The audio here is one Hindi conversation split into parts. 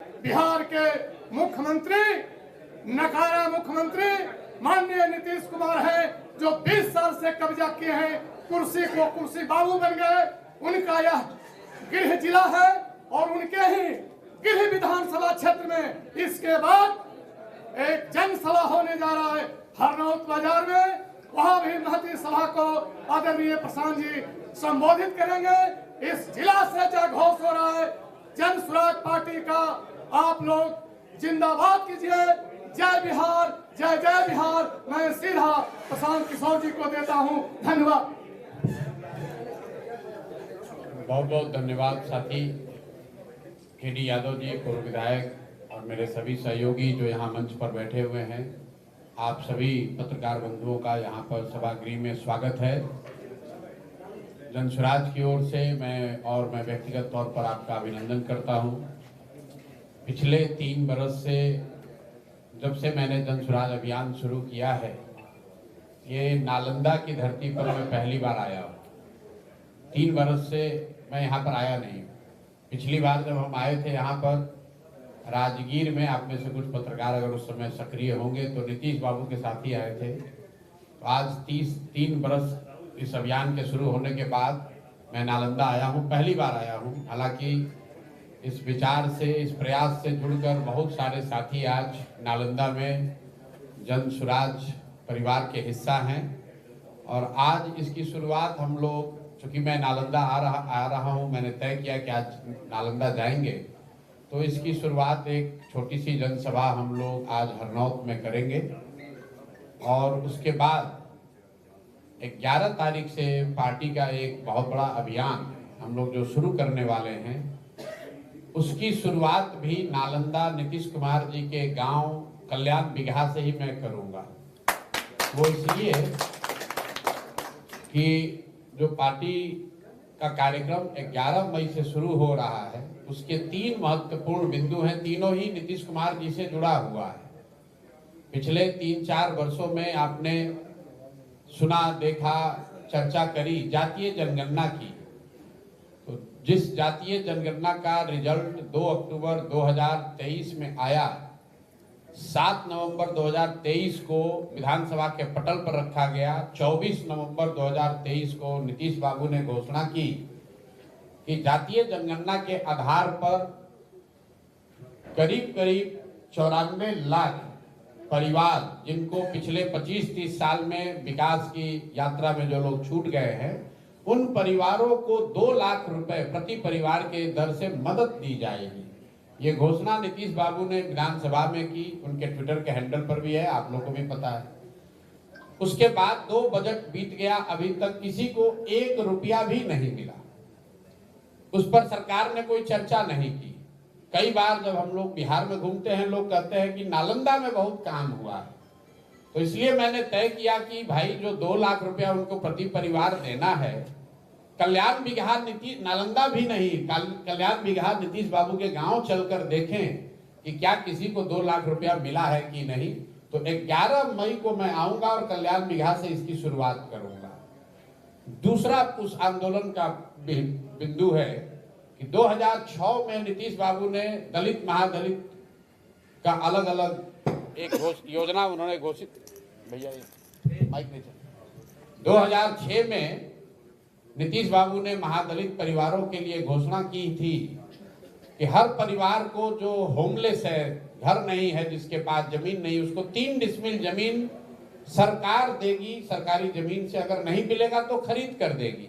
बिहार के मुख्यमंत्री नकारा मुख्यमंत्री माननीय नीतीश कुमार है, जो 20 साल से कब्जा किए हैं, कुर्सी बाबू बन गए। उनका यह गृह जिला है और उनके ही गृह विधानसभा क्षेत्र में इसके बाद एक जनसभा होने जा रहा है हरनौत बाजार में। वहां भी महती सभा को आदरणीय प्रशांत जी संबोधित करेंगे। इस जिला से जयघोष हो रहा है, जन स्वराज पार्टी का आप लोग जिंदाबाद कीजिए। जय बिहार, जय जय बिहार। मैं सीधा प्रशांत किशोर जी को देता हूं। धन्यवाद। बहुत बहुत धन्यवाद साथी केडी यादव जी, पूर्व विधायक, और मेरे सभी सहयोगी जो यहाँ मंच पर बैठे हुए हैं। आप सभी पत्रकार बंधुओं का यहाँ पर सभागृह में स्वागत है। जन स्वराज की ओर से मैं व्यक्तिगत तौर पर आपका अभिनंदन करता हूँ। पिछले 3 बरस से जब से मैंने जन स्वराज अभियान शुरू किया है, ये नालंदा की धरती पर मैं पहली बार आया हूँ। 3 बरस से मैं यहाँ पर आया नहीं। पिछली बार जब हम आए थे यहाँ पर राजगीर में, आप में से कुछ पत्रकार अगर उस समय सक्रिय होंगे तो नीतीश बाबू के साथ ही आए थे। तो आज 3 बरस इस अभियान के शुरू होने के बाद मैं नालंदा आया हूँ, पहली बार आया हूँ। हालांकि इस विचार से, इस प्रयास से जुड़कर बहुत सारे साथी आज नालंदा में जन स्वराज परिवार के हिस्सा हैं। और आज इसकी शुरुआत हम लोग, चूँकि मैं नालंदा आ रहा हूँ, मैंने तय किया कि आज नालंदा जाएंगे, तो इसकी शुरुआत एक छोटी सी जनसभा हम लोग आज हरनौत में करेंगे। और उसके बाद 11 तारीख से पार्टी का एक बहुत बड़ा अभियान हम लोग जो शुरू करने वाले हैं, उसकी शुरुआत भी नालंदा नीतीश कुमार जी के गांव कल्याण बिगहा से ही मैं करूंगा। वो इसलिए कि जो पार्टी का कार्यक्रम 11 मई से शुरू हो रहा है, उसके 3 महत्वपूर्ण बिंदु हैं। तीनों ही नीतीश कुमार जी से जुड़ा हुआ है। पिछले 3-4 वर्षों में आपने सुना, देखा, चर्चा करी जातीय जनगणना की। तो जिस जातीय जनगणना का रिजल्ट 2 अक्टूबर 2023 में आया, 7 नवंबर 2023 को विधानसभा के पटल पर रखा गया। 24 नवंबर 2023 को नीतीश बाबू ने घोषणा की कि जातीय जनगणना के आधार पर करीब 94 लाख परिवार, जिनको पिछले 25-30 साल में विकास की यात्रा में जो लोग छूट गए हैं, उन परिवारों को 2 लाख रुपए प्रति परिवार के दर से मदद दी जाएगी। ये घोषणा नीतीश बाबू ने विधानसभा में की, उनके ट्विटर के हैंडल पर भी है, आप लोगों को भी पता है। उसके बाद 2 बजट बीत गया, अभी तक किसी को 1 रुपया भी नहीं मिला। उस पर सरकार ने कोई चर्चा नहीं की। कई बार जब हम लोग बिहार में घूमते हैं, लोग कहते हैं कि नालंदा में बहुत काम हुआ है। तो इसलिए मैंने तय किया कि भाई जो 2 लाख रुपया उनको प्रति परिवार देना है, कल्याण बिगहा नालंदा भी नहीं, कल्याण बिगहा नीतीश बाबू के गांव चलकर देखें कि क्या किसी को 2 लाख रुपया मिला है कि नहीं। तो 11 मई को मैं आऊंगा और कल्याण बिगहा से इसकी शुरुआत करूंगा। दूसरा उस आंदोलन का बिंदु है कि 2006 में नीतीश बाबू ने दलित महादलित का अलग अलग एक योजना उन्होंने घोषित, भैया माइक नहीं चल, 2006 में नीतीश बाबू ने महादलित परिवारों के लिए घोषणा की थी कि हर परिवार को जो होमलेस है, घर नहीं है, जिसके पास जमीन नहीं, उसको 3 डिसमिल जमीन सरकार देगी। सरकारी जमीन से अगर नहीं मिलेगा तो खरीद कर देगी।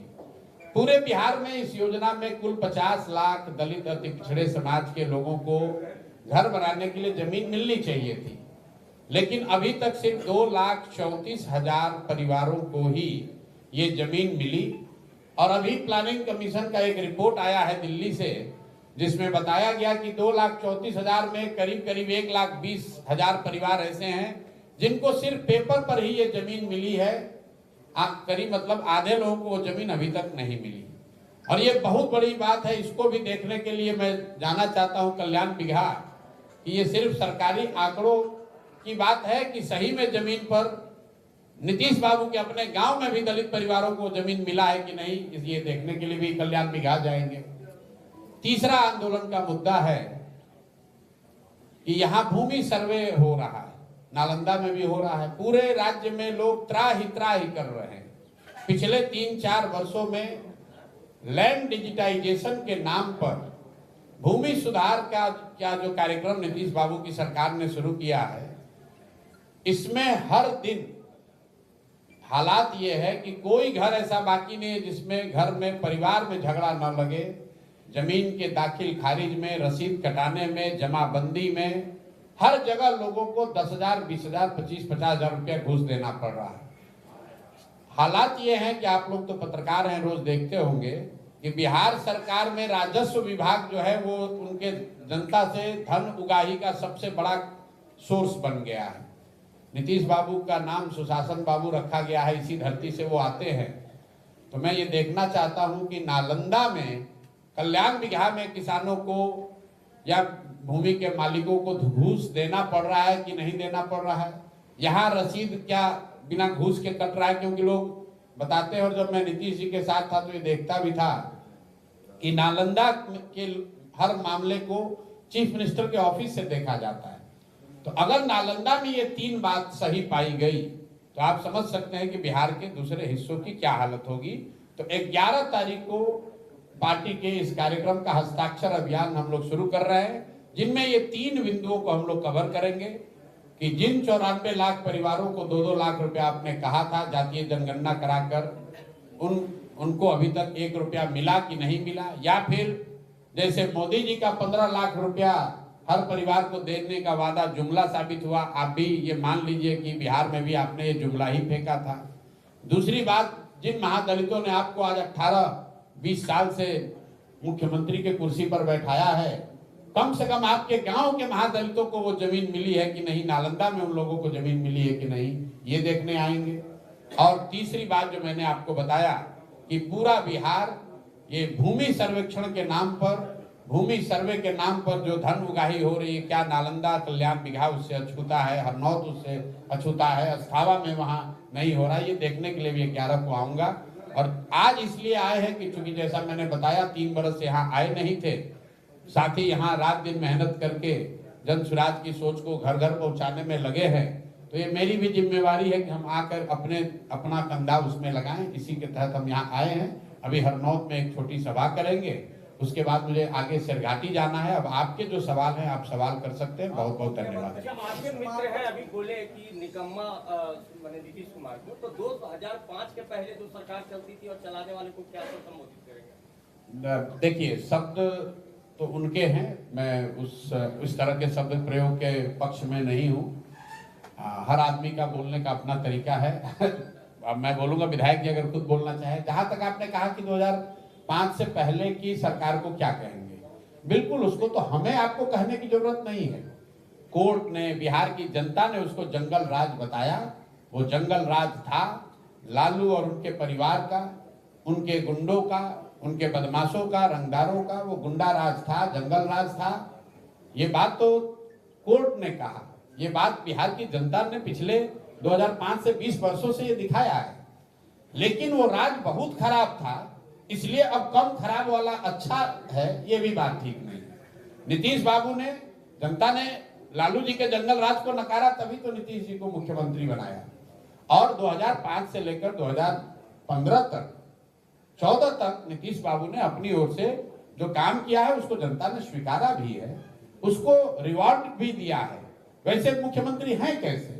पूरे बिहार में इस योजना में कुल 50 लाख दलित अति पिछड़े समाज के लोगों को घर बनाने के लिए जमीन मिलनी चाहिए थी, लेकिन अभी तक सिर्फ 2,34,000 परिवारों को ही ये जमीन मिली। और अभी प्लानिंग कमीशन का एक रिपोर्ट आया है दिल्ली से, जिसमें बताया गया कि 2,34,000 में करीब 1,20,000 परिवार ऐसे हैं जिनको सिर्फ पेपर पर ही ये जमीन मिली है। करीब मतलब आधे लोगों को वो जमीन अभी तक नहीं मिली। और ये बहुत बड़ी बात है। इसको भी देखने के लिए मैं जाना चाहता हूँ कल्याण बिगहा, कि ये सिर्फ सरकारी आंकड़ों की बात है कि सही में जमीन पर नीतीश बाबू के अपने गांव में भी दलित परिवारों को जमीन मिला है कि नहीं, ये देखने के लिए भी कल्याण बिगहा जाएंगे। तीसरा आंदोलन का मुद्दा है कि यहाँ भूमि सर्वे हो रहा है, नालंदा में भी हो रहा है, पूरे राज्य में लोग त्राही कर रहे हैं। पिछले 3-4 वर्षों में लैंड डिजिटाइजेशन के नाम पर भूमि सुधार का जो कार्यक्रम नीतीश बाबू की सरकार ने शुरू किया है, इसमें हर दिन हालात ये है कि कोई घर ऐसा बाकी नहीं है जिसमें घर में परिवार में झगड़ा न लगे। जमीन के दाखिल खारिज में, रसीद कटाने में, जमाबंदी में, हर जगह लोगों को 10,000, 20,000, 25,000 रुपया घूस देना पड़ रहा है। हालात ये हैं कि आप लोग तो पत्रकार हैं, रोज देखते होंगे कि बिहार सरकार में राजस्व विभाग जो है वो उनके जनता से धन उगाही का सबसे बड़ा सोर्स बन गया है। नीतीश बाबू का नाम सुशासन बाबू रखा गया है, इसी धरती से वो आते हैं। तो मैं ये देखना चाहता हूं कि नालंदा में कल्याण बिगहा में किसानों को या भूमि के मालिकों को घूस देना पड़ रहा है कि नहीं देना पड़ रहा है। यहाँ रसीद क्या बिना घूस के कट रहा है, क्योंकि लोग बताते हैं, और जब मैं नीतीश जी के साथ था तो ये देखता भी था कि नालंदा के हर मामले को चीफ मिनिस्टर के ऑफिस से देखा जाता है। तो अगर नालंदा में ये 3 बात सही पाई गई तो आप समझ सकते हैं कि बिहार के दूसरे हिस्सों की क्या हालत होगी। तो 11 तारीख को पार्टी के इस कार्यक्रम का हस्ताक्षर अभियान हम लोग शुरू कर रहे हैं, जिनमें ये 3 बिंदुओं को हम लोग कवर करेंगे कि जिन 94 लाख परिवारों को 2-2 लाख रुपया आपने कहा था जातीय जनगणना कराकर, उनको अभी तक 1 रुपया मिला कि नहीं मिला, या फिर जैसे मोदी जी का 15 लाख रुपया हर परिवार को देने का वादा जुमला साबित हुआ। आप भी ये मान लीजिए कि बिहार में भी आपने ये जुमला ही फेंका था। दूसरी बात, जिन महादलितों ने आपको आज 18-20 साल से मुख्यमंत्री के कुर्सी पर बैठाया है, कम से कम आपके गांव के महादलितों को वो जमीन मिली है कि नहीं, नालंदा में उन लोगों को जमीन मिली है कि नहीं, ये देखने आएंगे। और तीसरी बात जो मैंने आपको बताया कि पूरा बिहार ये भूमि सर्वेक्षण के नाम पर, भूमि सर्वे के नाम पर जो धन उगाही हो रही है, क्या नालंदा कल्याण बिगहा उससे अछूता है, हरनौत उससे अछूता है, अस्थावा में वहां नहीं हो रहा है, ये देखने के लिए भी 11 को आऊंगा। और आज इसलिए आए हैं कि चूंकि जैसा मैंने बताया 3 बरस से यहाँ आए नहीं थे, साथ ही यहाँ रात दिन मेहनत करके जन सुराज की सोच को घर घर पहुंचाने में लगे हैं। तो ये मेरी भी जिम्मेवारी है कि हम आकर अपना कंधा उसमें लगाएं। इसी के तहत हम यहाँ आए हैं। अभी हरनौत में एक छोटी सभा करेंगे, उसके बाद मुझे आगे सिरघाटी जाना है। अब आपके जो सवाल हैं आप सवाल कर सकते हैं। बहुत बहुत धन्यवाद। आपके मित्र हैं अभी बोले कि निकम्मा मैंने नीतीश कुमार को, तो 2005 के पहले जो सरकार चलती थी और चलाने वाले को क्या संबोधित करेंगे? देखिए, शब्द तो उनके हैं, मैं उस तरह के शब्द प्रयोग के पक्ष में नहीं हूँ। हर आदमी का बोलने का अपना तरीका है। अब मैं बोलूंगा, विधायक जी अगर खुद बोलना चाहे। जहां तक आपने कहा कि 2005 से पहले की सरकार को क्या कहेंगे, बिल्कुल उसको तो हमें आपको कहने की जरूरत नहीं है। कोर्ट ने, बिहार की जनता ने उसको जंगल राज बताया। वो जंगल राज था लालू और उनके परिवार का, उनके गुंडों का, उनके बदमाशों का, रंगदारों का। वो गुंडा राज था, जंगल राज था। ये बात तो कोर्ट ने कहा, ये बात बिहार की जनता ने पिछले 2005 से 20 वर्षों से ये दिखाया है। लेकिन वो राज बहुत खराब था, इसलिए अब कम खराब वाला अच्छा है, ये भी बात ठीक नहीं। नीतीश बाबू ने, जनता ने लालू जी के जंगल राज को नकारा, तभी तो नीतीश जी को मुख्यमंत्री बनाया। और 2005 से लेकर 2015 तक, 14 तक नीतीश बाबू ने अपनी ओर से जो काम किया है उसको जनता ने स्वीकारा भी है, उसको रिवॉर्ड भी दिया है। वैसे मुख्यमंत्री हैं कैसे?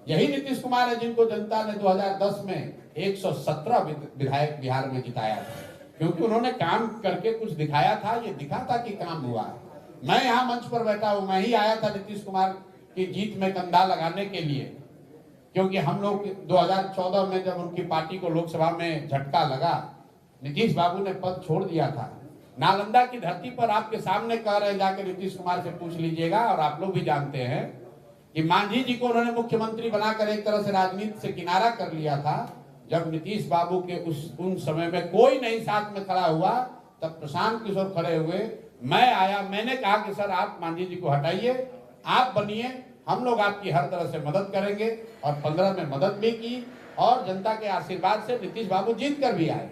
यही नीतीश कुमार है जिनको जनता ने 2010 में 117 विधायक बिहार में जिताया था, क्योंकि उन्होंने काम करके कुछ दिखाया था। ये दिखा था कि काम हुआ है। मैं यहाँ मंच पर बैठा हूँ, मैं ही आया था नीतीश कुमार की जीत में कंधा लगाने के लिए, क्योंकि हम लोग 2014 में जब उनकी पार्टी को लोकसभा में झटका लगा, नीतीश बाबू ने पद छोड़ दिया था। नालंदा की धरती पर आपके सामने कह रहे हैं, जाकर नीतीश कुमार से पूछ लीजिएगा। और आप लोग भी जानते हैं कि मांझी जी को उन्होंने मुख्यमंत्री बनाकर एक तरह से राजनीति से किनारा कर लिया था। जब नीतीश बाबू के उन समय में कोई नहीं साथ में खड़ा हुआ, तब प्रशांत किशोर खड़े हुए, मैं आया, मैंने कहा कि सर आप मांझी जी को हटाइए, आप बनिए, हम लोग आपकी हर तरह से मदद करेंगे। और 15 में मदद भी की और जनता के आशीर्वाद से नीतीश बाबू जीत कर भी आए।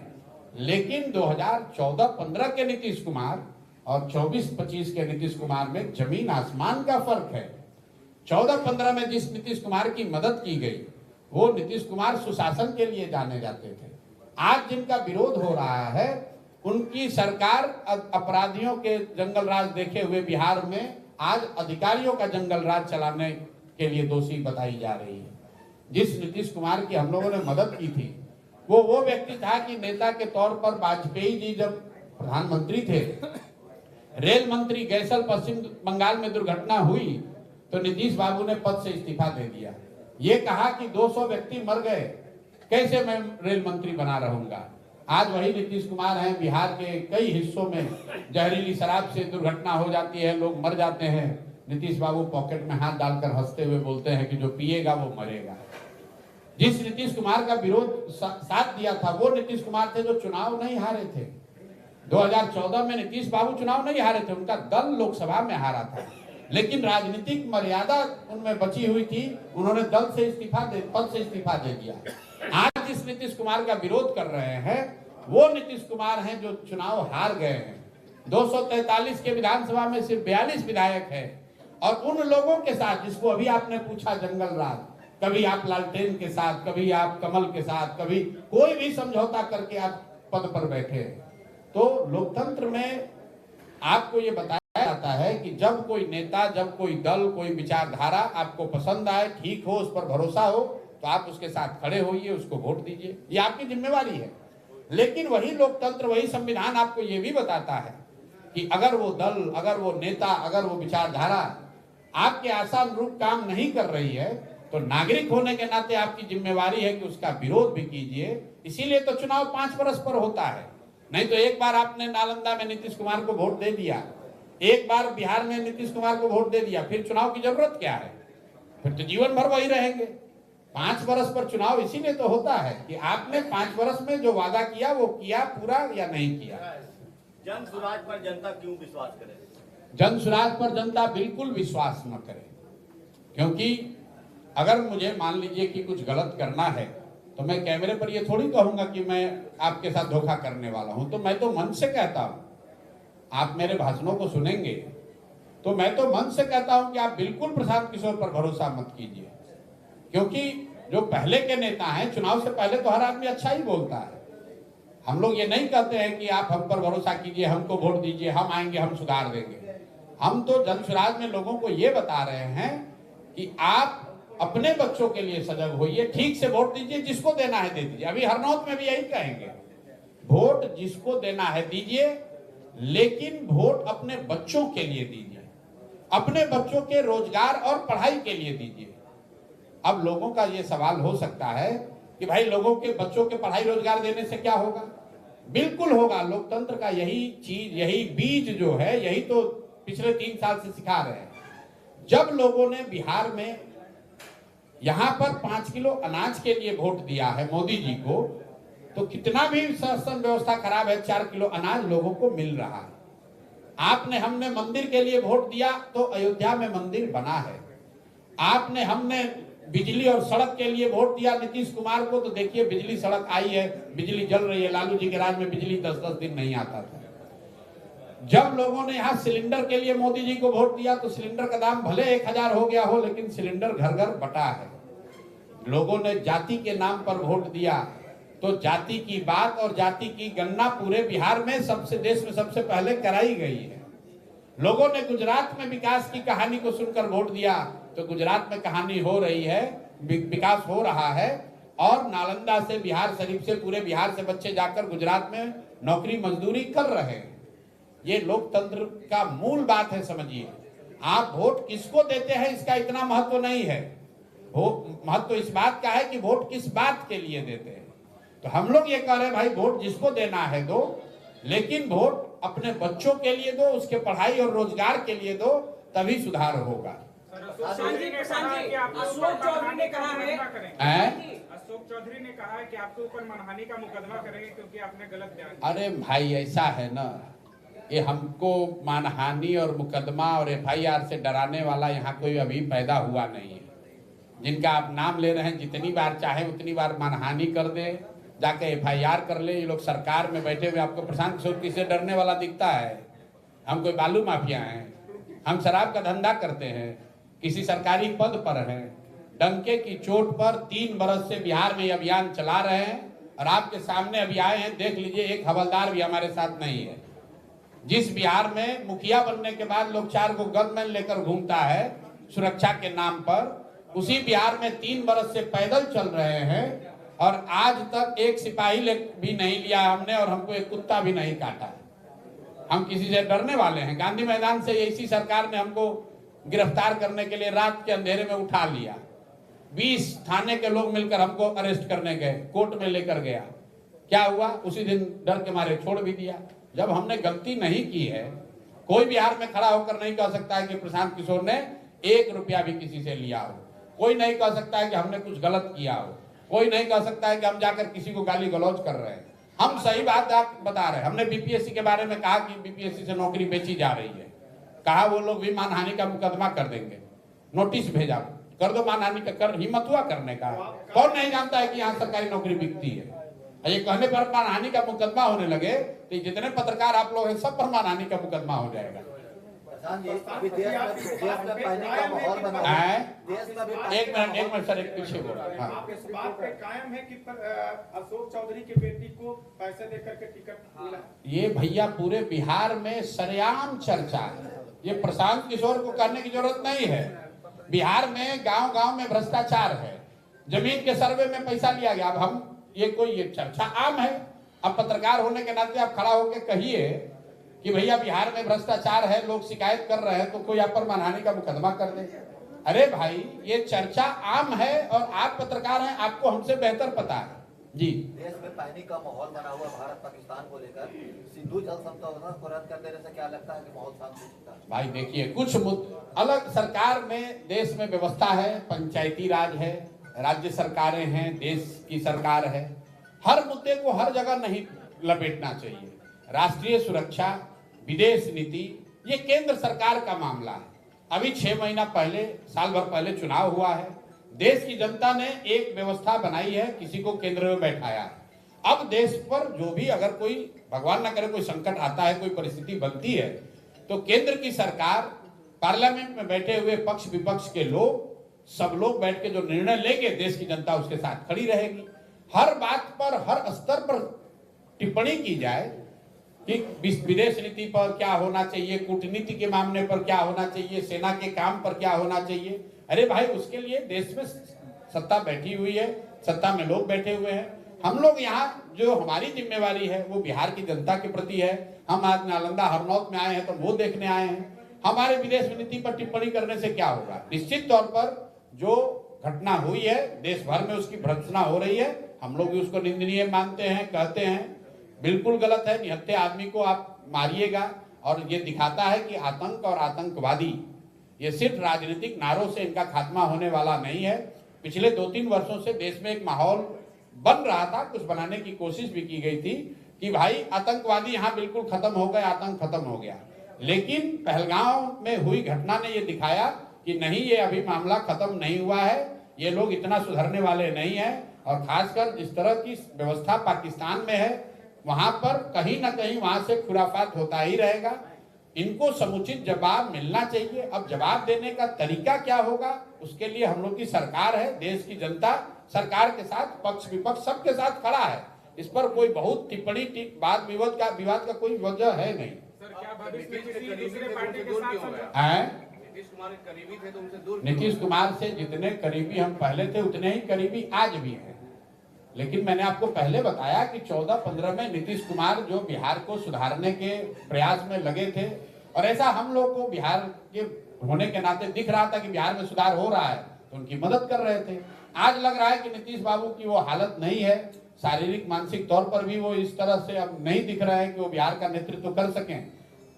लेकिन 2014-15 के नीतीश कुमार और 24-25 के नीतीश कुमार में जमीन आसमान का फर्क है। 14-15 में जिस नीतीश कुमार की मदद की गई, वो नीतीश कुमार सुशासन के लिए जाने जाते थे। आज जिनका विरोध हो रहा है, उनकी सरकार अपराधियों के जंगल राज देखे हुए बिहार में आज अधिकारियों का जंगल राज चलाने के लिए दोषी बताई जा रही है। जिस नीतीश कुमार की हम लोगों ने मदद की थी, वो व्यक्ति था कि नेता के तौर पर वाजपेयी जी जब प्रधानमंत्री थे, रेल मंत्री गैसल पश्चिम बंगाल में दुर्घटना हुई तो नीतीश बाबू ने पद से इस्तीफा दे दिया। ये कहा कि 200 व्यक्ति मर गए, कैसे मैं रेल मंत्री बना रहूंगा। आज वही नीतीश कुमार हैं, बिहार के कई हिस्सों में जहरीली शराब से दुर्घटना हो जाती है, लोग मर जाते हैं। नीतीश बाबू पॉकेट में हाथ डालकर हंसते हुए बोलते हैं कि जो पिएगा वो मरेगा। जिस नीतीश कुमार का विरोध साथ दिया था, वो नीतीश कुमार थे जो चुनाव नहीं हारे थे। 2014 में नीतीश बाबू चुनाव नहीं हारे थे, उनका दल लोकसभा में हारा था, लेकिन राजनीतिक मर्यादा उनमें बची हुई थी। उन्होंने पद से इस्तीफा दे दिया। आज जिस नीतीश कुमार का विरोध कर रहे हैं, वो नीतीश कुमार हैं जो चुनाव हार गए हैं। 243 के विधानसभा में सिर्फ 42 विधायक हैं, और उन लोगों के साथ जिसको अभी आपने पूछा जंगल राज, कभी आप लालटेन के साथ, कभी आप कमल के साथ, कभी कोई भी समझौता करके आप पद पर बैठे। तो लोकतंत्र में आपको ये बताया जाता है कि जब कोई नेता, जब कोई दल, कोई विचारधारा आपको पसंद आए, ठीक हो, उस पर भरोसा हो, तो आप उसके साथ खड़े होइए, उसको वोट दीजिए, ये आपकी जिम्मेवारी है। लेकिन वही लोकतंत्र, वही संविधान आपको ये भी बताता है कि अगर वो दल, अगर वो नेता, अगर वो विचारधारा आपके आसान रूप काम नहीं कर रही है, तो नागरिक होने के नाते आपकी जिम्मेवारी है कि उसका विरोध भी कीजिए। इसीलिए तो चुनाव 5 वर्ष पर होता है। नहीं तो एक बार आपने नालंदा में नीतीश कुमार को वोट दे दिया, एक बार बिहार में नीतीश कुमार को वोट दे दिया, फिर चुनाव की जरूरत क्या है? फिर तो जीवन भर वही रहेंगे। 5 वर्ष पर चुनाव इसीलिए तो होता है कि आपने 5 वर्ष में जो वादा किया वो किया पूरा या नहीं किया। जन सुराज पर जनता क्यों विश्वास करे? जन सुराज पर जनता बिल्कुल विश्वास न करे, क्योंकि अगर मुझे मान लीजिए कि कुछ गलत करना है तो मैं कैमरे पर ये थोड़ी कहूंगा कि मैं आपके साथ धोखा करने वाला हूं। तो मैं तो मन से कहता हूं, आप मेरे भाषणों को सुनेंगे तो मैं तो मन से कहता हूं कि आप बिल्कुल प्रशांत किशोर पर भरोसा मत कीजिए, क्योंकि जो पहले के नेता हैं, चुनाव से पहले तो हर आदमी अच्छा ही बोलता है। हम लोग ये नहीं कहते हैं कि आप हम पर भरोसा कीजिए, हमको वोट दीजिए, हम आएंगे, हम सुधार देंगे। हम तो जनसुराज में लोगों को ये बता रहे हैं कि आप अपने बच्चों के लिए सजग होइए, ठीक से वोट दीजिए, जिसको देना है दे दीजिए। अभी हरनौत में भी यही कहेंगे, वोट जिसको देना है दीजिए, लेकिन वोट अपने बच्चों के लिए दीजिए, अपने बच्चों के रोजगार और पढ़ाई के लिए दीजिए। अब लोगों का ये सवाल हो सकता है कि भाई लोगों के बच्चों के पढ़ाई रोजगार देने से क्या होगा? बिल्कुल होगा। लोकतंत्र का यही चीज, यही बीज जो है, यही तो पिछले 3 साल से सिखा रहे हैं। जब लोगों ने बिहार में यहां पर 5 किलो अनाज के लिए वोट दिया है मोदी जी को, तो कितना भी शासन व्यवस्था खराब है, 4 किलो अनाज लोगों को मिल रहा है। आपने हमने मंदिर के लिए वोट दिया तो अयोध्या में मंदिर बना है। आपने हमने बिजली और सड़क के लिए वोट दिया नीतीश कुमार को, तो देखिए बिजली सड़क आई है, बिजली जल रही है। लालू जी के राज में बिजली 10-10 दिन नहीं आता था। जब लोगों ने यहाँ सिलेंडर के लिए मोदी जी को वोट दिया तो सिलेंडर का दाम भले 1000 हो गया हो, लेकिन सिलेंडर घर घर बटा है। लोगों ने जाति के नाम पर वोट दिया तो जाति की बात और जाति की गणना पूरे बिहार में देश में सबसे पहले कराई गई है। लोगों ने गुजरात में विकास की कहानी को सुनकर वोट दिया तो गुजरात में कहानी हो रही है, विकास हो रहा है। और नालंदा से, बिहार शरीफ से, पूरे बिहार से बच्चे जाकर गुजरात में नौकरी मजदूरी कर रहे हैं। ये लोकतंत्र का मूल बात है, समझिए। आप वोट किसको देते हैं इसका इतना महत्व नहीं है, महत्व इस बात का है कि वोट किस बात के लिए देते हैं। तो हम लोग ये कह रहे हैं भाई वोट जिसको देना है दो, लेकिन वोट अपने बच्चों के लिए दो, उसके पढ़ाई और रोजगार के लिए दो, तभी सुधार होगा। अशोक चौधरी ने कहा है कि आपके ऊपर मानहानि का मुकदमा करेंगे क्योंकि आपने गलत बयान। अरे भाई ऐसा है ना, ये हमको मानहानि और मुकदमा और FIR से डराने वाला यहाँ कोई अभी पैदा हुआ नहीं है। जिनका आप नाम ले रहे हैं, जितनी बार चाहे उतनी बार मानहानि कर दे, जाके FIR कर ले। ये लोग सरकार में बैठे हुए, आपको प्रशांत किशोर किससे डरने वाला दिखता है? हम कोई बालू माफिया हैं, हम शराब का धंधा करते हैं, किसी सरकारी पद पर हैं, डंके की चोट पर 3 बरस से बिहार में अभियान चला रहे हैं और आपके सामने अभी आए हैं। देख लीजिए, एक हवलदार भी हमारे साथ नहीं है। जिस बिहार में मुखिया बनने के बाद लोग 4 को गनमैन लेकर घूमता है सुरक्षा के नाम पर, उसी बिहार में 3 बरस से पैदल चल रहे हैं और आज तक एक सिपाही भी नहीं लिया हमने और हमको एक कुत्ता भी नहीं काटा। हम किसी से डरने वाले हैं? गांधी मैदान से इसी सरकार ने हमको गिरफ्तार करने के लिए रात के अंधेरे में उठा लिया। 20 थाने के लोग मिलकर हमको अरेस्ट करने गए, कोर्ट में लेकर गया। क्या हुआ? उसी दिन डर के मारे छोड़ भी दिया। जब हमने गलती नहीं की है, कोई बिहार में खड़ा होकर नहीं कह सकता है कि प्रशांत किशोर ने 1 रुपया भी किसी से लिया हो। कोई नहीं कह सकता है कि हमने कुछ गलत किया हो। कोई नहीं कह सकता है कि हम जाकर किसी को गाली गलौज कर रहे हैं। हम सही बात आप बता रहे हैं। हमने बीपीएससी के बारे में कहा कि बीपीएससी से नौकरी बेची जा रही है, कहा वो लोग भी मानहानि का मुकदमा कर देंगे, नोटिस भेजा, कर दो मानहानि का। कर हिम्मत हुआ करने का? कौन नहीं जानता है कि यहाँ सरकारी नौकरी बिकती है? ये कहने पर मानहानि का मुकदमा होने लगे तो जितने पत्रकार आप लोग हैं सब पर मानहानि का मुकदमा हो जाएगा। एक मिनट सर, एक पीछे बोला। आप इस बात पे कायम है कि अशोक चौधरी की बेटी को पैसे देकर के टिकट मिला? ये भैया पूरे बिहार में सरेआम चर्चा है। ये प्रशांत किशोर को करने की जरूरत नहीं है। बिहार में गांव-गांव में भ्रष्टाचार है, जमीन के सर्वे में पैसा लिया गया। अब हम ये चर्चा आम है। अब पत्रकार होने के नाते आप खड़ा होकर कहिए कि भैया बिहार में भ्रष्टाचार है, लोग शिकायत कर रहे हैं, तो कोई आप पर मानहानि का मुकदमा कर दे। अरे भाई, ये चर्चा आम है और आप पत्रकार हैं, आपको हमसे बेहतर पता है जी। देश में पानी का माहौल बना हुआ भारत पाकिस्तान को लेकर, सिंधु जल समझौता को रद्द कर देने से क्या लगता है कि माहौल शांत हो सकता है? भाई देखिए, कुछ अलग सरकार में देश में व्यवस्था है, पंचायती राज है, राज्य सरकारें हैं, देश की सरकार है। हर मुद्दे को हर जगह नहीं लपेटना चाहिए। राष्ट्रीय सुरक्षा, विदेश नीति, ये केंद्र सरकार का मामला है। अभी 6 महीना पहले, साल भर पहले चुनाव हुआ है। देश की जनता ने एक व्यवस्था बनाई है, किसी को केंद्र में बैठाया है। अब देश पर जो भी अगर कोई, भगवान ना करे, कोई संकट आता है, कोई परिस्थिति बनती है, तो केंद्र की सरकार, पार्लियामेंट में बैठे हुए पक्ष विपक्ष के लोग, सब लोग बैठ के जो निर्णय लेंगे, देश की जनता उसके साथ खड़ी रहेगी। हर बात पर, हर स्तर पर टिप्पणी की जाए कि विदेश नीति पर क्या होना चाहिए, कूटनीति के मामले पर क्या होना चाहिए, सेना के काम पर क्या होना चाहिए। अरे भाई, उसके लिए देश में सत्ता बैठी हुई है, सत्ता में लोग बैठे हुए हैं। हम लोग यहाँ जो हमारी जिम्मेवारी है वो बिहार की जनता के प्रति है। हम आज नालंदा हरनौत में आए हैं तो वो देखने आए हैं। हमारे विदेश नीति पर टिप्पणी करने से क्या होगा? निश्चित तौर पर जो घटना हुई है, देश भर में उसकी भर्त्सना हो रही है, हम लोग भी उसको निंदनीय मानते हैं, कहते हैं बिल्कुल गलत है। निहत्थे आदमी को आप मारिएगा और ये दिखाता है कि आतंक और आतंकवादी, ये सिर्फ राजनीतिक नारों से इनका खात्मा होने वाला नहीं है। पिछले 2-3 वर्षों से देश में एक माहौल बन रहा था, कुछ बनाने की कोशिश भी की गई थी कि भाई आतंकवादी यहाँ बिल्कुल खत्म हो गए, आतंक खत्म हो गया। लेकिन पहलगांव में हुई घटना ने ये दिखाया कि नहीं, ये अभी मामला खत्म नहीं हुआ है, ये लोग इतना सुधरने वाले नहीं है। और खासकर जिस तरह की व्यवस्था पाकिस्तान में है, वहां पर कहीं ना कहीं वहां से खुराफात होता ही रहेगा। इनको समुचित जवाब मिलना चाहिए। अब जवाब देने का तरीका क्या होगा, उसके लिए हम लोग की सरकार है, देश की जनता सरकार के साथ, पक्ष विपक्ष सबके साथ खड़ा है। इस पर कोई बहुत टिप्पणी, विवाद का कोई वजह है नहीं। सर, क्या भविष्य में किसी दूसरे पार्टी के साथ नीतीश कुमार करीबी थे तो उनसे दूर? नीतीश कुमार से जितने करीबी हम पहले थे उतने ही करीबी आज भी हैं। लेकिन मैंने आपको पहले बताया कि 14-15 में नीतीश कुमार जो बिहार को सुधारने के प्रयास में लगे थे, और ऐसा हम लोग को बिहार के होने के नाते दिख रहा था कि बिहार में सुधार हो रहा है, तो उनकी मदद कर रहे थे। आज लग रहा है कि नीतीश बाबू की वो हालत नहीं है, शारीरिक मानसिक तौर पर भी वो इस तरह से अब नहीं दिख रहा है कि वो बिहार का नेतृत्व कर सकें।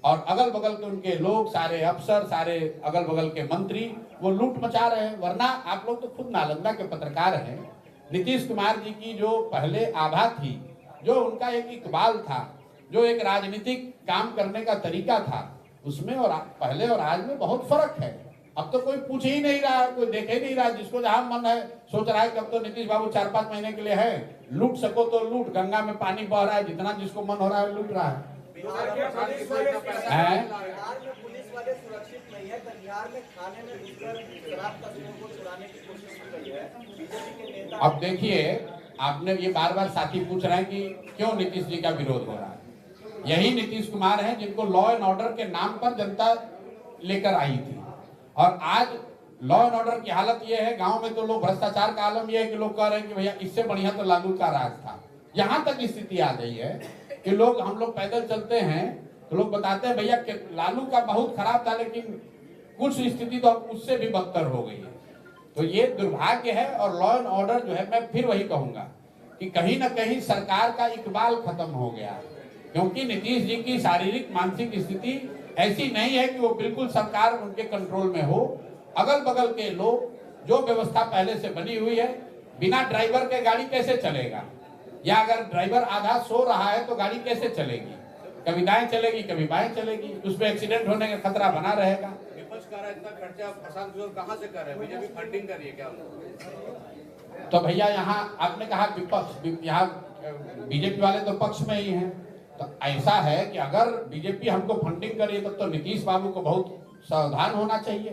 और अगल बगल के उनके लोग, सारे अफसर, सारे अगल बगल के मंत्री वो लूट मचा रहे हैं। वरना आप लोग तो खुद नालंदा के पत्रकार हैं। नीतीश कुमार जी की जो पहले आभा थी, जो उनका एक इकबाल था, जो एक राजनीतिक काम करने का तरीका था, उसमें और पहले और आज में बहुत फर्क है। अब तो कोई पूछ ही नहीं रहा, कोई देख ही नहीं रहा। जिसको जहां मन है सोच रहा है कि अब तो नीतीश बाबू 4-5 महीने के लिए है, लूट सको तो लूट, गंगा में पानी बह रहा है, जितना जिसको मन हो रहा है लूट रहा है। है। बिहार में पुलिस वाले सुरक्षित नहीं है, बिहार में खाने में घुसकर शराब तस्करों को चुराने की कोशिश की गई है। बीजेपी के नेता अब देखिए, आपने ये बार बार साथी पूछ रहे हैं कि क्यों नीतीश जी का विरोध हो रहा है। यही नीतीश कुमार हैं जिनको लॉ एंड ऑर्डर के नाम पर जनता लेकर आई थी, और आज लॉ एंड ऑर्डर की हालत ये है, गांव में तो लोग भ्रष्टाचार का आलम ये है कि लोग कह रहे हैं कि भैया इससे बढ़िया तो लालू का राज था। यहाँ तक स्थिति आ गई है कि हम लोग पैदल चलते हैं तो लोग बताते हैं भैया लालू का बहुत खराब था, लेकिन कुछ स्थिति तो उससे भी बदतर हो गई है। तो ये दुर्भाग्य है, और लॉ एंड ऑर्डर जो है, मैं फिर वही कहूंगा कि कहीं ना कहीं सरकार का इकबाल खत्म हो गया, क्योंकि नीतीश जी की शारीरिक मानसिक स्थिति ऐसी नहीं है कि वो बिल्कुल सरकार उनके कंट्रोल में हो। अगल बगल के लोग, जो व्यवस्था पहले से बनी हुई है, बिना ड्राइवर के गाड़ी कैसे चलेगा, या अगर ड्राइवर आधा सो रहा है तो गाड़ी कैसे चलेगी, कभी दाएं चलेगी कभी बाएं चलेगी, उसमें एक्सीडेंट होने का खतरा बना रहेगा। विपक्ष कर रहा है, इतना खर्चा प्रशांत किशोर कहाँ से कर रहे हैं? बीजेपी फंडिंग कर रही है क्या? तो भैया यहाँ आपने कहा विपक्ष, यहाँ बीजेपी वाले तो पक्ष में ही हैं। तो ऐसा है कि अगर बीजेपी हमको फंडिंग करी तब तो नीतीश बाबू को बहुत सावधान होना चाहिए,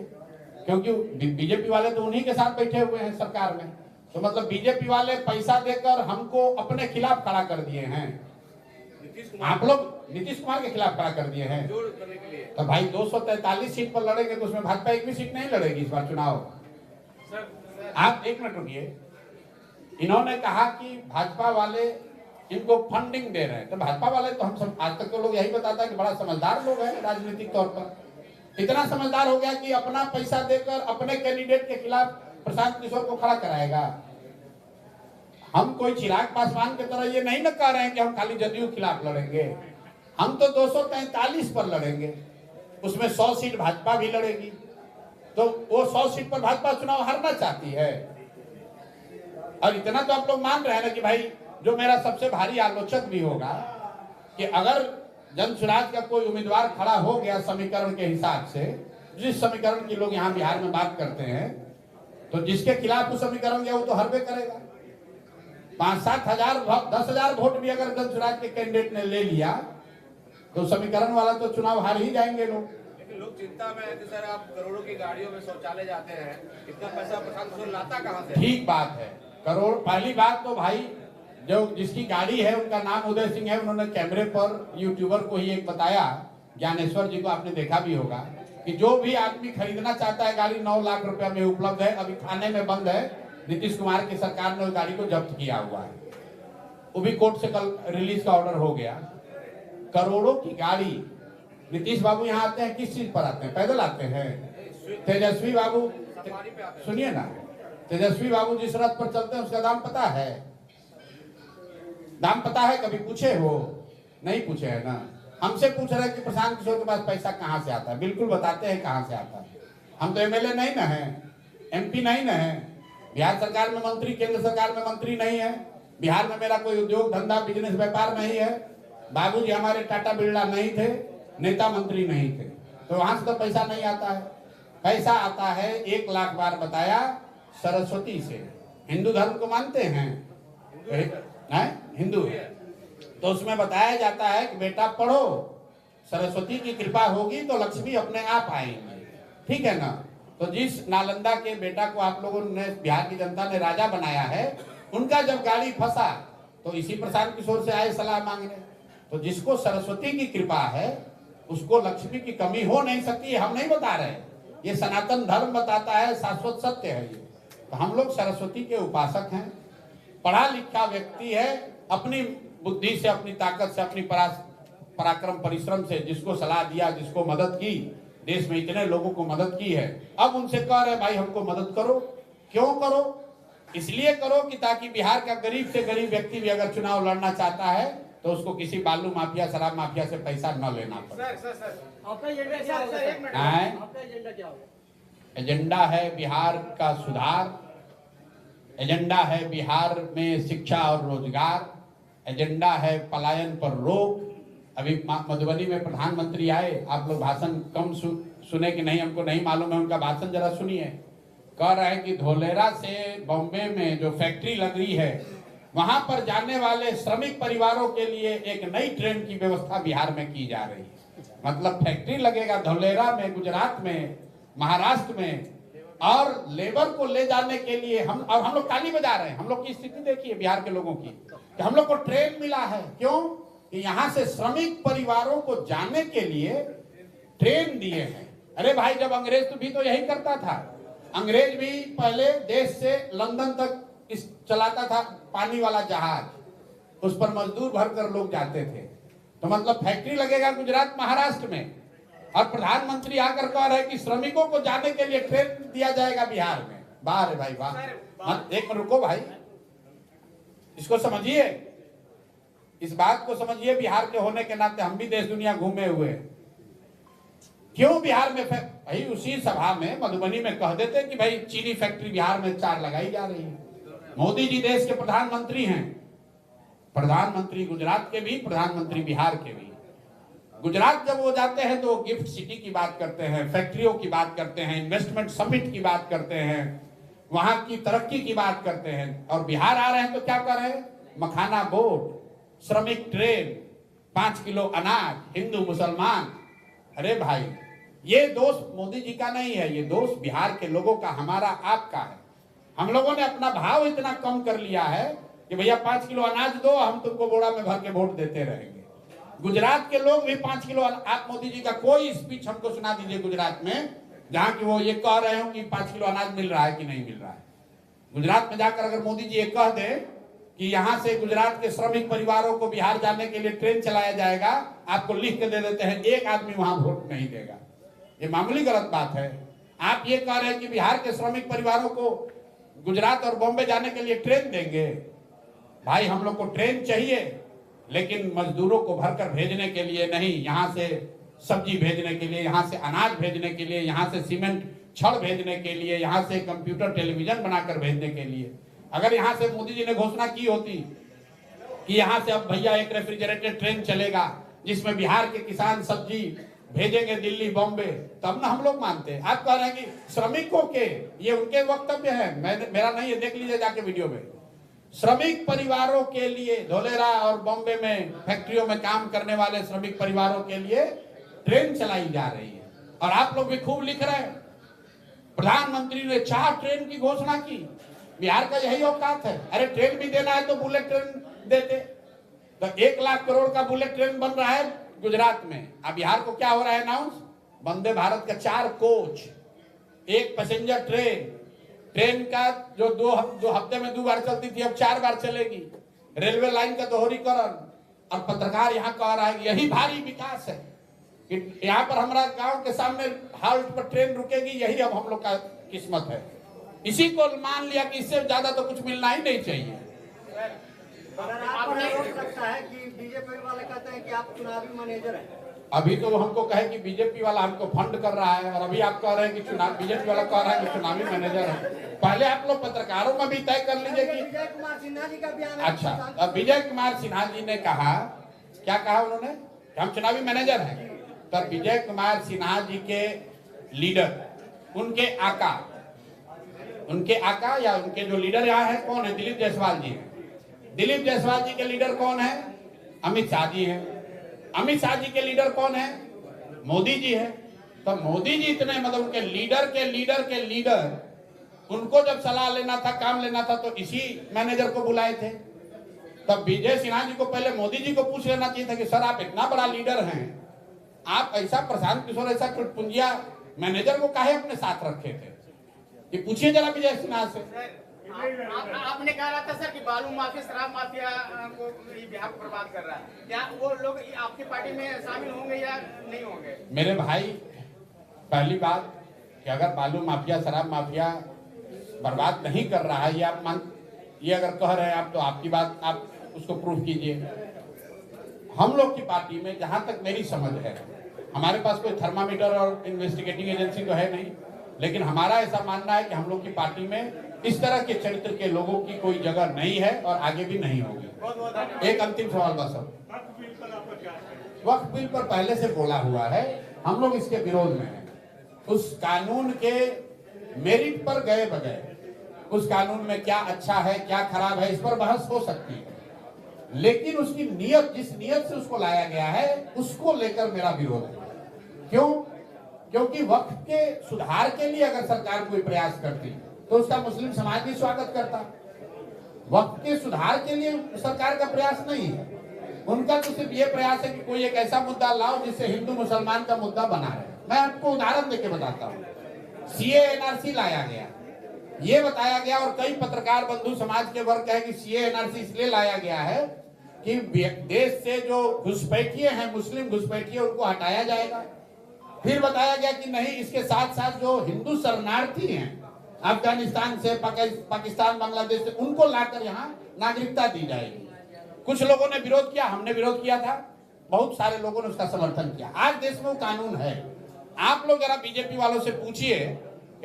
क्योंकि बीजेपी वाले तो उन्हीं के साथ बैठे हुए हैं सरकार में। तो मतलब बीजेपी वाले पैसा देकर हमको अपने खिलाफ खड़ा कर दिए हैं। आप लोग नीतीश कुमार के खिलाफ खड़ा कर दिए हैं। तो भाई 243 सीट पर लड़ेंगे तो उसमें भाजपा एक भी सीट नहीं लड़ेगी इस बार चुनाव। आप एक मिनट रुकिए। इन्होंने कहा कि भाजपा वाले इनको फंडिंग दे रहे हैं, तो भाजपा वाले तो हम सब आज तक तो लोग यही बताता है कि बड़ा समझदार लोग हैं राजनीतिक तौर पर। इतना समझदार हो गया कि अपना पैसा देकर अपने कैंडिडेट के खिलाफ प्रशांत किशोर को खड़ा कराएगा। हम कोई चिराग पासवान की तरह ये नहीं न कह रहे हैं कि हम खाली जदयू खिलाफ लड़ेंगे। हम तो 243 पर लड़ेंगे, उसमें 100 सीट भाजपा भी लड़ेगी। तो वो 100 सीट पर भाजपा चुनाव हारना चाहती है। और इतना तो आप लोग मान रहे हैं ना कि भाई, जो मेरा सबसे भारी आलोचक भी होगा कि अगर जन स्वराज का कोई उम्मीदवार खड़ा हो गया समीकरण के हिसाब से, जिस समीकरण की लोग यहाँ बिहार में बात करते हैं, तो जिसके खिलाफ वो समीकरण गया वो तो हर करेगा। 5-7 हजार 10,000 वोट भी अगर जन स्वराज के कैंडिडेट ने ले लिया तो समीकरण वाला तो चुनाव हार ही जाएंगे लोग। लेकिन लोग चिंता में है कि सर आप करोड़ों की गाड़ियों में शौचालय जाते हैं, इतना पैसा प्रशांत किशोर लाता कहाँ से? ठीक बात है, करोड़। पहली बात तो भाई, जो जिसकी गाड़ी है उनका नाम उदय सिंह है, उन्होंने कैमरे पर यूट्यूबर को ही एक बताया, ज्ञानेश्वर जी को आपने देखा भी होगा, कि जो भी आदमी खरीदना चाहता है गाड़ी 9 लाख रुपया में उपलब्ध है। अभी थाने में बंद है, नीतीश कुमार की सरकार ने उस गाड़ी को जब्त किया हुआ है, वो भी कोर्ट से कल रिलीज का ऑर्डर हो गया। करोड़ों की गाड़ी। नीतीश बाबू यहाँ आते हैं किस चीज पर आते हैं? पैदल आते हैं। तेजस्वी बाबू, सुनिए ना, तेजस्वी बाबू जिस रथ पर चलते हैं उसका दाम पता है? दाम पता है? कभी पूछे हो? नहीं पूछे है ना। हमसे पूछ रहे हैं कि प्रशांत किशोर के पास पैसा कहाँ से आता है। बिल्कुल बताते हैं कहाँ से आता है। हम तो एमएलए नहीं ना है, एमपी नहीं ना है, बिहार सरकार में मंत्री, केंद्र सरकार में मंत्री नहीं है। बिहार में मेरा कोई उद्योग धंधा बिजनेस व्यापार नहीं है। बाबूजी हमारे टाटा बिरला नहीं थे, नेता मंत्री नहीं थे, तो वहां से तो पैसा नहीं आता है। पैसा आता है, 1 लाख बार बताया, सरस्वती से। हिंदू धर्म को मानते हैं? हिंदू है, तो उसमें बताया जाता है कि बेटा पढ़ो, सरस्वती की कृपा होगी तो लक्ष्मी अपने आप आएंगे। ठीक है ना। तो जिस नालंदा के बेटा को आप लोगों ने, बिहार की जनता ने राजा बनाया है, उनका जब गाड़ी फंसा तो इसी प्रशांत किशोर से आए सलाह मांगने। तो जिसको सरस्वती की कृपा है उसको लक्ष्मी की कमी हो नहीं सकती। हम नहीं बता रहे, ये सनातन धर्म बताता है, शाश्वत सत्य है ये। तो हम लोग सरस्वती के उपासक हैं। पढ़ा लिखा व्यक्ति है, अपनी बुद्धि से, अपनी ताकत से, अपनी पराक्रम परिश्रम से जिसको सलाह दिया, जिसको मदद की, देश में इतने लोगों को मदद की है, अब उनसे कह रहे भाई हमको मदद करो। क्यों करो? इसलिए करो कि ताकि बिहार का गरीब से गरीब व्यक्ति भी अगर चुनाव लड़ना चाहता है तो उसको किसी बालू माफिया, शराब माफिया से पैसा न लेना पड़े। आपका एजेंडा क्या होगा? आपका एजेंडा क्या होगा? एजेंडा है बिहार का सुधार, एजेंडा है बिहार में शिक्षा और रोजगार, एजेंडा है पलायन पर रोक। अभी मधुबनी में प्रधानमंत्री आए, आप लोग भाषण कम सुने कि नहीं हमको नहीं मालूम है, उनका भाषण जरा सुनिए। कह रहे हैं कि धोलेरा से बॉम्बे में जो फैक्ट्री लग रही है वहां पर जाने वाले श्रमिक परिवारों के लिए एक नई ट्रेन की व्यवस्था बिहार में की जा रही है। मतलब फैक्ट्री लगेगा धौलेरा में, गुजरात में, महाराष्ट्र में, और लेबर को ले जाने के लिए हम लोग ताली बजा रहे हैं। हम लोग की स्थिति देखिए बिहार के लोगों की, कि हम लोग को ट्रेन मिला है। क्यों? कि यहाँ से श्रमिक परिवारों को जाने के लिए ट्रेन दिए हैं। अरे भाई, जब अंग्रेज भी तो यही करता था। अंग्रेज भी पहले देश से लंदन तक चलाता था पानी वाला जहाज, उस पर मजदूर भरकर लोग जाते थे। तो मतलब फैक्ट्री लगेगा गुजरात महाराष्ट्र में, और प्रधानमंत्री आकर कह रहे हैं कि श्रमिकों को जाने के लिए ट्रेन दिया जाएगा बिहार में। वाह रे भाई वाह। एक मिनट रुको भाई, इसको समझिए, इस बात को समझिए। बिहार के होने के नाते हम भी देश दुनिया घूमे हुए हैं। क्यों बिहार में भाई उसी सभा में मधुबनी में कह देते कि भाई चीनी फैक्ट्री बिहार में 4 लगाई जा रही है। मोदी जी देश के प्रधानमंत्री हैं, प्रधानमंत्री गुजरात के भी, प्रधानमंत्री बिहार के भी। गुजरात जब वो जाते हैं तो गिफ्ट सिटी की बात करते हैं, फैक्ट्रियों की बात करते हैं, इन्वेस्टमेंट समिट की बात करते हैं, वहां की तरक्की की बात करते हैं। और बिहार आ रहे हैं तो क्या कर रहे हैं? मखाना बोर्ड, श्रमिक ट्रेन, 5 किलो अनाज, हिंदू मुसलमान। अरे भाई, ये दोष मोदी जी का नहीं है, ये दोष बिहार के लोगों का, हमारा, आपका है। हम लोगों ने अपना भाव इतना कम कर लिया है कि भैया 5 किलो अनाज दो, हम तुमको बोरा में भर के वोट देते रहेंगे। गुजरात के लोग भी 5 किलो, आप मोदी जी का कोई स्पीच हमको सुना दीजिए गुजरात में, जहां कि वो ये कह रहे हो कि 5 किलो अनाज मिल रहा है कि नहीं मिल रहा है। गुजरात में जाकर अगर मोदी जी ये कह दे कि यहां से गुजरात के श्रमिक परिवारों को बिहार जाने के लिए ट्रेन चलाया जाएगा, आपको लिख के दे देते हैं, एक आदमी वहां वोट नहीं देगा। ये मामूली गलत बात है। आप ये कह रहे हैं कि बिहार के श्रमिक परिवारों को गुजरात और बॉम्बे जाने के लिए ट्रेन देंगे। भाई, हम लोग को ट्रेन चाहिए, लेकिन मजदूरों को भरकर भेजने के लिए नहीं, यहाँ से सब्जी भेजने के लिए, यहाँ से अनाज भेजने के लिए, यहाँ से सीमेंट छड़ भेजने के लिए, यहाँ से कंप्यूटर टेलीविजन बनाकर भेजने के लिए। अगर यहाँ से मोदी जी ने घोषणा की होती कि यहाँ से अब भैया एक रेफ्रिजरेटेड ट्रेन चलेगा जिसमें बिहार के किसान सब्जी भेजेंगे दिल्ली बॉम्बे, तब ना हम लोग मानते। आप कह रहे हैं कि श्रमिकों के, ये उनके वक्तव्य है, मेरा नहीं है, देख लीजिए जाके वीडियो में। श्रमिक परिवारों के लिए, धोलेरा और बॉम्बे में फैक्ट्रियों में काम करने वाले श्रमिक परिवारों के लिए ट्रेन चलाई जा रही है। और आप लोग भी खूब लिख रहे हैं, प्रधानमंत्री ने 4 ट्रेन की घोषणा की। बिहार का यही औकात है। अरे ट्रेन भी देना है तो बुलेट ट्रेन देते। तो 1 लाख करोड़ का बुलेट ट्रेन बन रहा है गुजरात में। अब बिहार को क्या हो रहा है अनाउंस? वंदे भारत का 4 कोच, 1 पैसेंजर ट्रेन का जो 2 हफ्ते में 2 बार चलती थी, अब 4 बार चलेगी। रेलवे लाइन का दोहरीकरण। और पत्रकार यहाँ कह रहा है यही भारी विकास है कि यहाँ पर हमारा गांव के सामने हाल्ट पर ट्रेन रुकेगी, यही अब हम लोग का किस्मत है। इसी को मान लिया कि इससे ज्यादा तो कुछ मिलना ही नहीं चाहिए। लगता है कि बीजेपी वाले कहते हैं कि आप चुनावी मैनेजर हैं। अभी तो वो हमको कहे कि बीजेपी वाला हमको फंड कर रहा है, और अभी आप कह रहे हैं कि बीजेपी वाला कह रहा है कि चुनावी मैनेजर है। पहले आप लोग पत्रकारों में भी तय कर लीजिए कि विजय कुमार सिन्हा जी का बयान। अच्छा, अब विजय कुमार सिन्हा जी ने कहा, क्या कहा उन्होंने? हम चुनावी मैनेजर हैं। तो विजय कुमार सिन्हा जी के लीडर, उनके आका या उनके जो लीडर यहाँ है कौन है? दिलीप जायसवाल जी हैं। दिलीप जायसवाल जी के लीडर कौन है? अमित शाह जी हैं। अमित शाह जी के लीडर कौन है? मोदी जी है। तो मोदी जी इतने, मतलब उनके लीडर के लीडर, उनको जब सलाह लेना था, काम लेना था, तो इसी मैनेजर को बुलाए थे। तब विजय सिन्हा जी को पहले मोदी जी को पूछ लेना चाहिए था कि सर आप इतना बड़ा लीडर हैं, आप ऐसा प्रशांत किशोर ऐसा टुटपुंजिया मैनेजर को काहे अपने साथ रखे थे? ये पूछिए जरा विजय सिन्हा से। आपने कहा था सर कि बालू माफिया, शराब माफिया को बिहार को बर्बाद कर रहा है, क्या वो लोग आपकी पार्टी में शामिल होंगे या नहीं होंगे? मेरे भाई, पहली बात कि अगर बालू माफिया, शराब माफिया बर्बाद नहीं कर रहा है, ये अगर कह रहे हैं आप, तो आपकी बात, आप उसको प्रूफ कीजिए। हम लोग की पार्टी में, जहां तक मेरी समझ है, हमारे पास कोई थर्मामीटर और इन्वेस्टिगेटिंग एजेंसी तो है नहीं, लेकिन हमारा ऐसा मानना है कि हम लोग की पार्टी में इस तरह के चरित्र के लोगों की कोई जगह नहीं है और आगे भी नहीं होगी। एक अंतिम सवाल बस, वक्फ बिल पर पहले से बोला हुआ है, हम लोग इसके विरोध में हैं। उस कानून के मेरिट पर गए बगैर उस कानून में क्या अच्छा है क्या खराब है, इस पर बहस हो सकती है, लेकिन उसकी नीयत, जिस नीयत से उसको लाया गया है, उसको लेकर मेरा विरोध है। क्यों? क्योंकि वक्फ के सुधार के लिए अगर सरकार कोई प्रयास करती तो उसका मुस्लिम समाज भी स्वागत करता। वक्फ के सुधार के लिए सरकार का प्रयास नहीं है, उनका तो सिर्फ ये प्रयास है कि कोई एक ऐसा मुद्दा लाओ जिससे हिंदू मुसलमान का मुद्दा बना रहे। मैं आपको उदाहरण देके बताता हूँ। सीए एनआरसी लाया गया, ये बताया गया, और कई पत्रकार बंधु समाज के वर्ग है कि सीए एनआरसी इसलिए लाया गया है कि देश से जो घुसपैठिए हैं, मुस्लिम घुसपैठिए, उनको हटाया जाएगा। फिर बताया गया कि नहीं, इसके साथ साथ जो हिंदू शरणार्थी हैं अफगानिस्तान से, पाकिस्तान, बांग्लादेश से, उनको लाकर यहाँ नागरिकता दी जाएगी। कुछ लोगों ने विरोध किया, हमने विरोध किया था, बहुत सारे लोगों ने उसका समर्थन किया। आज देश में वो कानून है। आप लोग जरा बीजेपी वालों से पूछिए,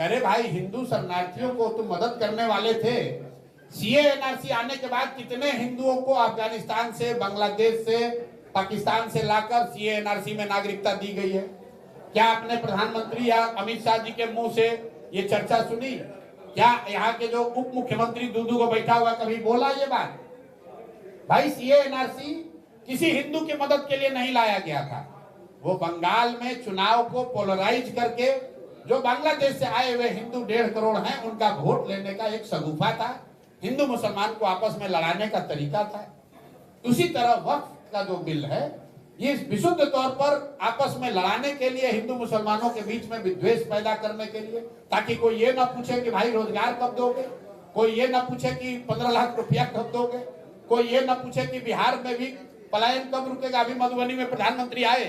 अरे भाई हिंदू शरणार्थियों को तुम मदद करने वाले थे, सीए एनआरसी आने के बाद कितने हिंदुओं को अफगानिस्तान से, बांग्लादेश से, पाकिस्तान से लाकर सीए एनआरसी में नागरिकता दी गई है? क्या आपने प्रधानमंत्री या अमित शाह जी के मुंह से ये चर्चा सुनी? क्या यहाँ के जो उप मुख्यमंत्री दूदू को बैठा हुआ कभी बोला ये बात? भाई सीए एनआरसी किसी हिंदू की मदद के लिए नहीं लाया गया था, वो बंगाल में चुनाव को पोलराइज करके जो बांग्लादेश से आए हुए हिंदू 1.5 करोड़ हैं उनका वोट लेने का एक सगुफा था, हिंदू मुसलमान को आपस में लड़ाने का तरीका था। उसी तरह वक्फ का जो बिल है, ये विशुद्ध तौर पर आपस में लड़ाने के लिए, हिंदू मुसलमानों के बीच में विद्वेष पैदा करने के लिए, ताकि कोई ये ना पूछे कि भाई रोजगार कब दोगे, कोई ये ना पूछे कि 15 लाख रुपया कब दोगे, कोई ये ना पूछे कि बिहार में भी पलायन कब रुकेगा। अभी मधुबनी में प्रधानमंत्री आए,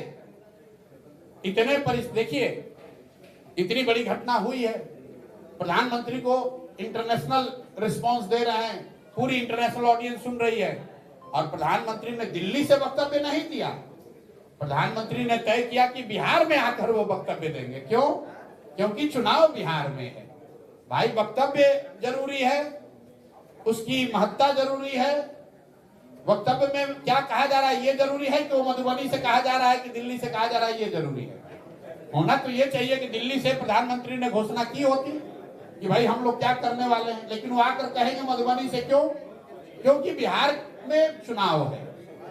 इतने देखिए इतनी बड़ी घटना हुई है, प्रधानमंत्री को इंटरनेशनल रिस्पांस दे रहे हैं, पूरी इंटरनेशनल ऑडियंस सुन रही है, और प्रधानमंत्री ने दिल्ली से वक्तव्य नहीं दिया, प्रधानमंत्री ने तय किया कि बिहार में आकर वो वक्तव्य देंगे। क्यों? क्योंकि चुनाव बिहार में है। भाई वक्तव्य जरूरी है, उसकी महत्ता जरूरी है, वक्तव्य में क्या कहा जा रहा है ये जरूरी है कि वो मधुबनी से कहा जा रहा है कि दिल्ली से कहा जा रहा है ये जरूरी है। होना तो ये चाहिए कि दिल्ली से प्रधानमंत्री ने घोषणा की होती कि भाई हम लोग क्या करने वाले हैं, लेकिन वो आकर कहेंगे मधुबनी से। क्यों? क्योंकि बिहार में चुनाव है।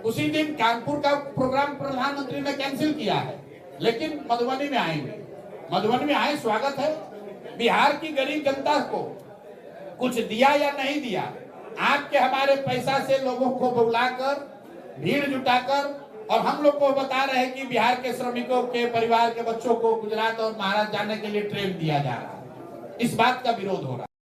उसी दिन कानपुर का प्रोग्राम प्रधानमंत्री ने कैंसिल किया है, लेकिन मधुबनी में आएंगे। मधुबनी में आए, स्वागत है। बिहार की गरीब जनता को कुछ दिया या नहीं दिया, आपके हमारे पैसा से लोगों को बुलाकर, भीड़ जुटाकर, और हम लोग को बता रहे हैं कि बिहार के श्रमिकों के परिवार के बच्चों को गुजरात और महाराष्ट्र जाने के लिए ट्रेन दिया जा रहा है। इस बात का विरोध हो रहा है।